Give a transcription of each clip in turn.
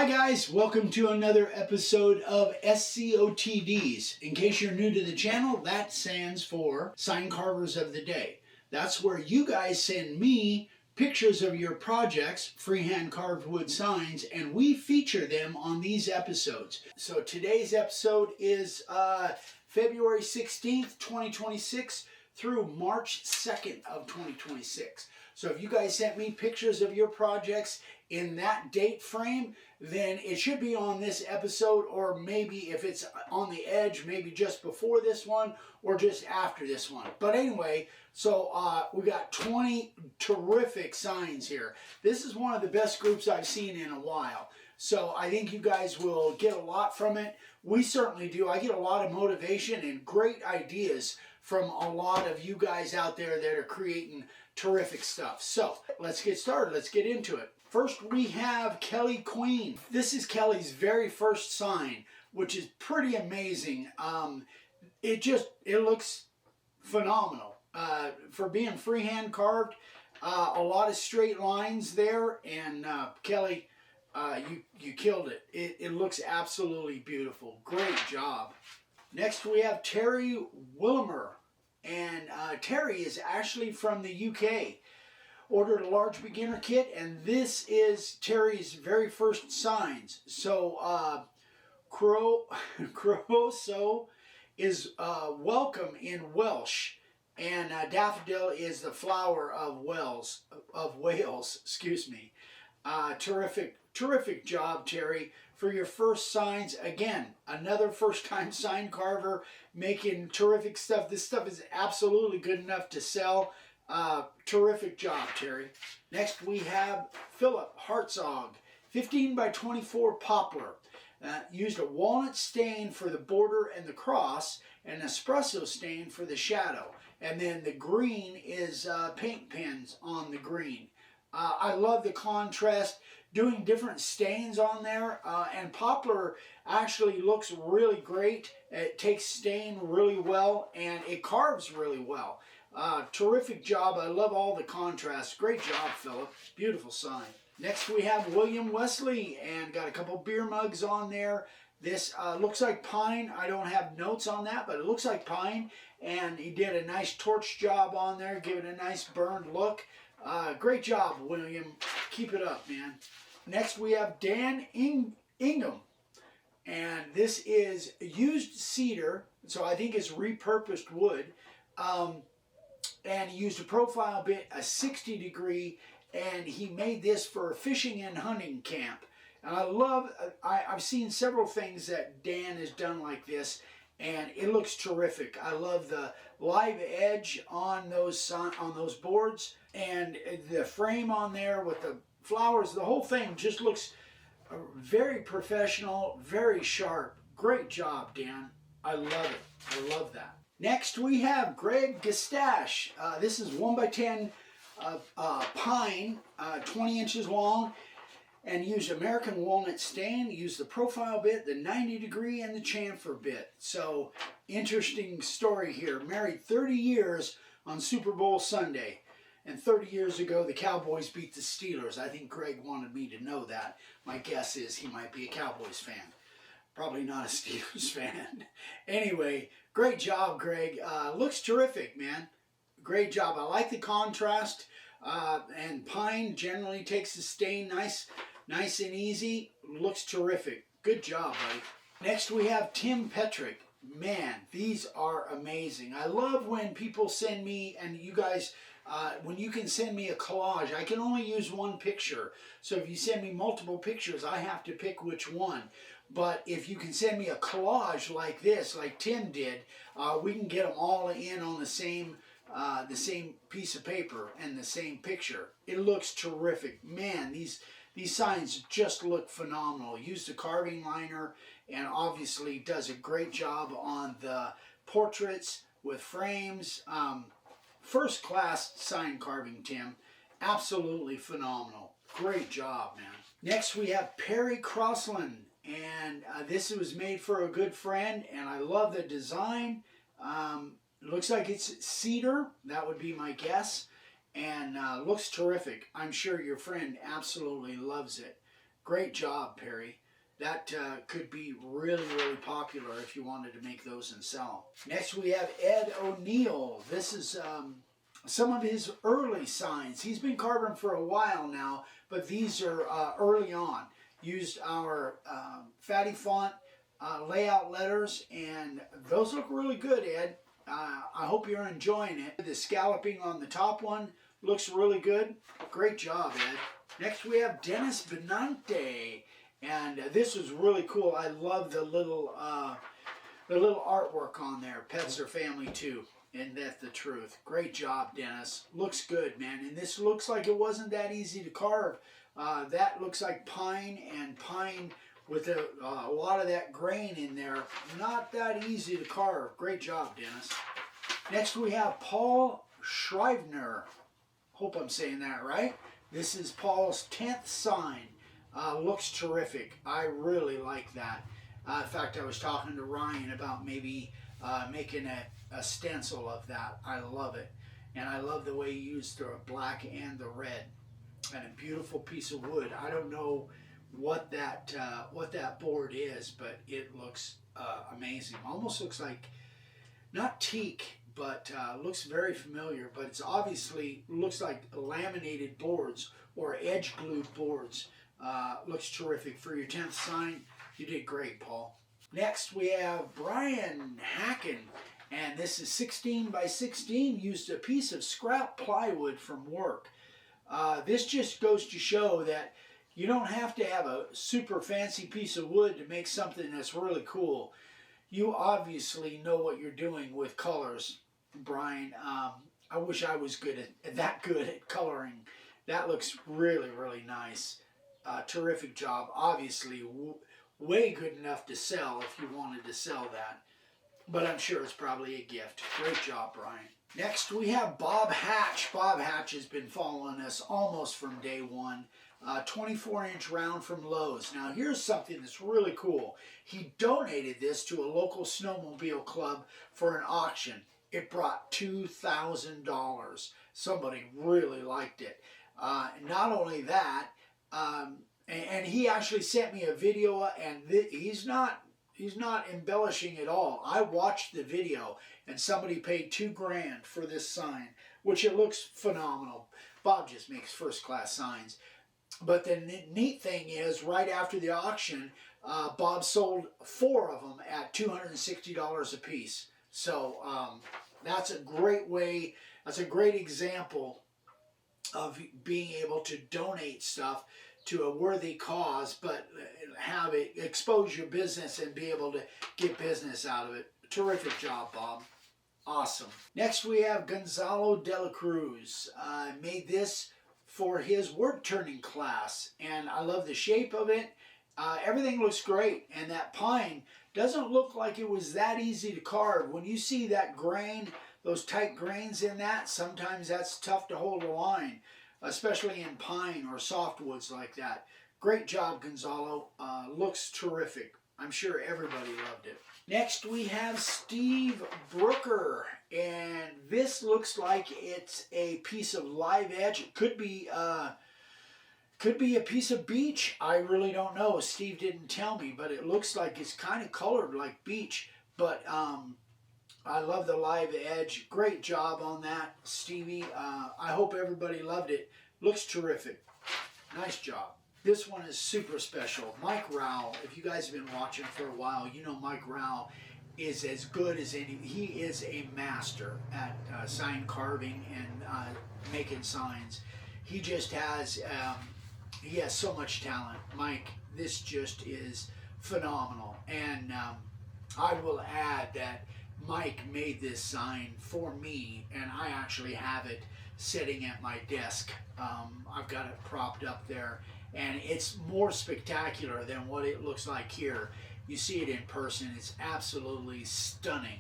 Hi guys, welcome to another episode of SCOTDs. In case you're new to the channel, that stands for Sign Carvers of the Day. That's where you guys send me pictures of your projects, freehand carved wood signs, and we feature them on these episodes. So today's episode is February 16th, 2026 through March 2nd of 2026. So if you guys sent me pictures of your projects in that date frame, then it should be on this episode, or maybe if it's on the edge, maybe just before this one or just after this one. But anyway, so we got 20 terrific signs here. This is one of the best groups I've seen in a while. So I think you guys will get a lot from it. We certainly do. I get a lot of motivation and great ideas from a lot of you guys out there that are creating terrific stuff. So let's get started. Let's get into it. First, we have Kelly Queen. This is Kelly's very first sign, which is pretty amazing. It looks phenomenal. For being freehand carved, a lot of straight lines there, and Kelly, you killed it. It looks absolutely beautiful. Great job. Next, we have Terry Willimer, and Terry is actually from the UK. Ordered a large beginner kit, and this is Terry's very first signs. So Croso is welcome in Welsh, and daffodil is the flower of Wales. Excuse me. Terrific job, Terry, for your first signs. Again, another first-time sign carver making terrific stuff. This stuff is absolutely good enough to sell. Terrific job, Terry. Next, we have Philip Hartzog, 15 by 24 poplar. Used a walnut stain for the border and the cross, and espresso stain for the shadow. And then the green is paint pens on the green. I love the contrast, doing different stains on there, and poplar actually looks really great. It takes stain really well, and it carves really well. Terrific job. I love all the contrast. Great job, Philip. Beautiful sign. Next, we have William Wesley, and got a couple beer mugs on there. This looks like pine. I don't have notes on that, but it looks like pine, and he did a nice torch job on there, give it a nice burned look. Great job, William. Keep it up, man. Next, we have Dan Ingham, and this is used cedar, so I think it's repurposed wood. And he used a profile bit, a 60 degree, and he made this for a fishing and hunting camp. And I've seen several things that Dan has done like this, and it looks terrific. I love the live edge on those boards, and the frame on there with the flowers. The whole thing just looks very professional, very sharp. Great job, Dan. I love it. I love that. Next, we have Greg Gastache. This is 1 by 10 pine, 20 inches long, and used American walnut stain. Used the profile bit, the 90 degree, and the chamfer bit. So, interesting story here. Married 30 years on Super Bowl Sunday. And 30 years ago, the Cowboys beat the Steelers. I think Greg wanted me to know that. My guess is he might be a Cowboys fan. Probably not a Steelers fan. Anyway, great job, Greg. Looks terrific, man. Great job. I like the contrast. And pine generally takes the stain nice and easy. Looks terrific. Good job, buddy. Next, we have Tim Petrick. Man, these are amazing. I love when people send me, and you guys, when you can send me a collage. I can only use one picture. So if you send me multiple pictures, I have to pick which one. But if you can send me a collage like this, like Tim did, we can get them all in on the same piece of paper and the same picture. It looks terrific. Man, these signs just look phenomenal. Used a carving liner, and obviously does a great job on the portraits with frames. First class sign carving, Tim. Absolutely phenomenal. Great job, man. Next, we have Perry Crossland. And this was made for a good friend, and I love the design. Looks like it's cedar. That would be my guess. And looks terrific. I'm sure your friend absolutely loves it. Great job, Perry. That could be really, really popular if you wanted to make those and sell. Next we have Ed O'Neill. This is some of his early signs. He's been carving for a while now, but these are early on. Used our fatty font layout letters, and those look really good, Ed. I hope you're enjoying it. The scalloping on the top one looks really good. Great job, Ed. Next we have Dennis Benante, and this was really cool. I love the little artwork on there. Pets are family too, and that's the truth. Great job, Dennis. Looks good, man. And this looks like it wasn't that easy to carve. That looks like pine, and pine with a lot of that grain in there. Not that easy to carve. Great job, Dennis. Next we have Paul Schreibner. Hope I'm saying that right. This is Paul's 10th sign. Looks terrific. I really like that. In fact, I was talking to Ryan about maybe making a stencil of that. I love it. And I love the way he used the black and the red. And a beautiful piece of wood. I don't know what that board is, but it looks amazing. Almost looks like, not teak, but looks very familiar, but it's obviously looks like laminated boards or edge glued boards. Looks terrific. For your 10th sign, you did great, Paul. Next we have Brian Hacken, and this is 16 by 16, used a piece of scrap plywood from work. This just goes to show that you don't have to have a super fancy piece of wood to make something that's really cool. You obviously know what you're doing with colors, Brian. I wish I was that good at coloring. That looks really, really nice. Terrific job. Obviously, way good enough to sell if you wanted to sell that. But I'm sure it's probably a gift. Great job, Brian. Next, we have Bob Hatch. Bob Hatch has been following us almost from day one. 24-inch round from Lowe's. Now, here's something that's really cool. He donated this to a local snowmobile club for an auction. It brought $2,000. Somebody really liked it. Not only that, and he actually sent me a video, and he's not embellishing at all. I watched the video, and somebody paid $2,000 for this sign, which it looks phenomenal. Bob just makes first-class signs. But the neat thing is, right after the auction, Bob sold 4 of them at $260 a piece. So that's a great way, that's a great example of being able to donate stuff to a worthy cause, but have it expose your business and be able to get business out of it. Terrific job, Bob. Awesome. Next we have Gonzalo de la Cruz. Made this for his work turning class, and I love the shape of it. Everything looks great, and that pine doesn't look like it was that easy to carve. When you see that grain, those tight grains in that, sometimes that's tough to hold a line, especially in pine or softwoods like that. Great job, Gonzalo. Looks terrific. I'm sure everybody loved it. Next we have Steve Brooker, and this looks like it's a piece of live edge. It could be a piece of beech. I really don't know. Steve didn't tell me, but it looks like it's kind of colored like beech. But I love the live edge. Great job on that, Stevie. I hope everybody loved it. Looks terrific. Nice job. This one is super special. Mike Rowell, if you guys have been watching for a while, you know Mike Rowell is as good as any. He is a master at sign carving and making signs. He just has, he has so much talent. Mike, this just is phenomenal. And I will add that Mike made this sign for me, and I actually have it sitting at my desk. I've got it propped up there, and it's more spectacular than what it looks like here. You see it in person. It's absolutely stunning.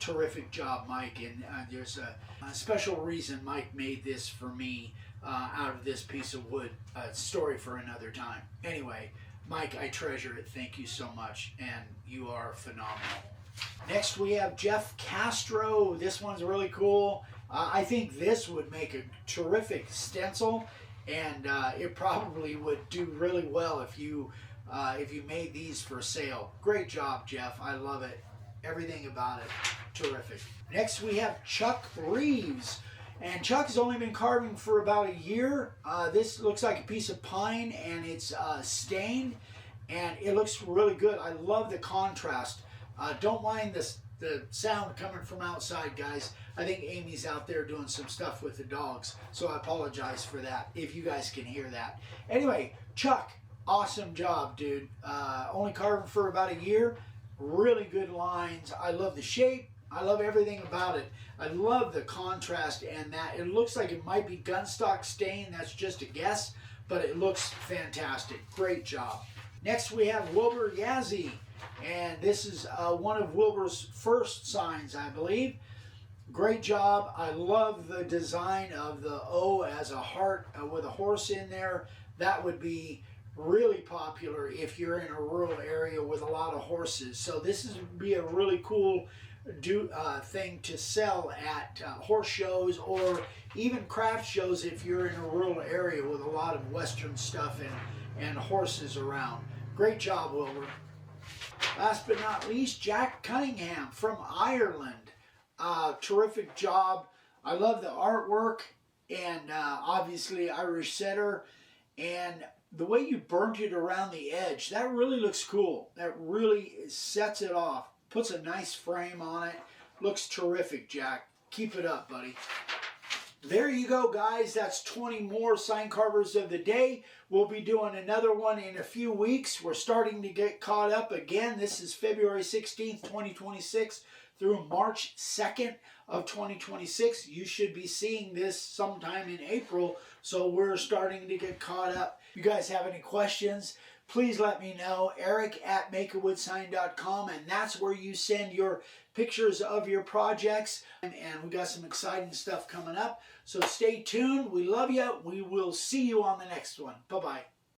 Terrific job, Mike, and there's a special reason Mike made this for me out of this piece of wood. Story for another time. Anyway, Mike, I treasure it. Thank you so much, and you are phenomenal. Next we have Jeff Castro. This one's really cool. I think this would make a terrific stencil, and it probably would do really well if you made these for sale. Great job, Jeff. I love it. Everything about it, terrific. Next we have Chuck Reeves. And Chuck has only been carving for about a year. This looks like a piece of pine, and it's stained, and it looks really good. I love the contrast. Don't mind the sound coming from outside, guys. I think Amy's out there doing some stuff with the dogs, so I apologize for that if you guys can hear that. Anyway, Chuck, awesome job, dude. Only carving for about a year. Really good lines. I love the shape. I love everything about it. I love the contrast, and that it looks like it might be gunstock stain. That's just a guess, but it looks fantastic. Great job. Next we have Wilbur Yazzie, and this is one of Wilbur's first signs, I believe. Great job. I love the design of the O as a heart with a horse in there. That would be really popular if you're in a rural area with a lot of horses. So this would be a really cool thing to sell at horse shows or even craft shows if you're in a rural area with a lot of Western stuff and horses around. Great job, Wilbur. Last but not least, Jack Cunningham from Ireland. Terrific job. I love the artwork, and obviously Irish setter, and the way you burnt it around the edge, that really looks cool. That really sets it off. Puts a nice frame on it. Looks terrific, Jack. Keep it up, buddy. There you go, guys. That's 20 more sign carvers of the day. We'll be doing another one in a few weeks. We're starting to get caught up again. This is February 16th, 2026 through March 2nd of 2026. You should be seeing this sometime in April, so we're starting to get caught up. If you guys have any questions, please let me know. Eric@makeawoodsign.com, and that's where you send your pictures of your projects. And we got some exciting stuff coming up. So stay tuned. We love you. We will see you on the next one. Bye-bye.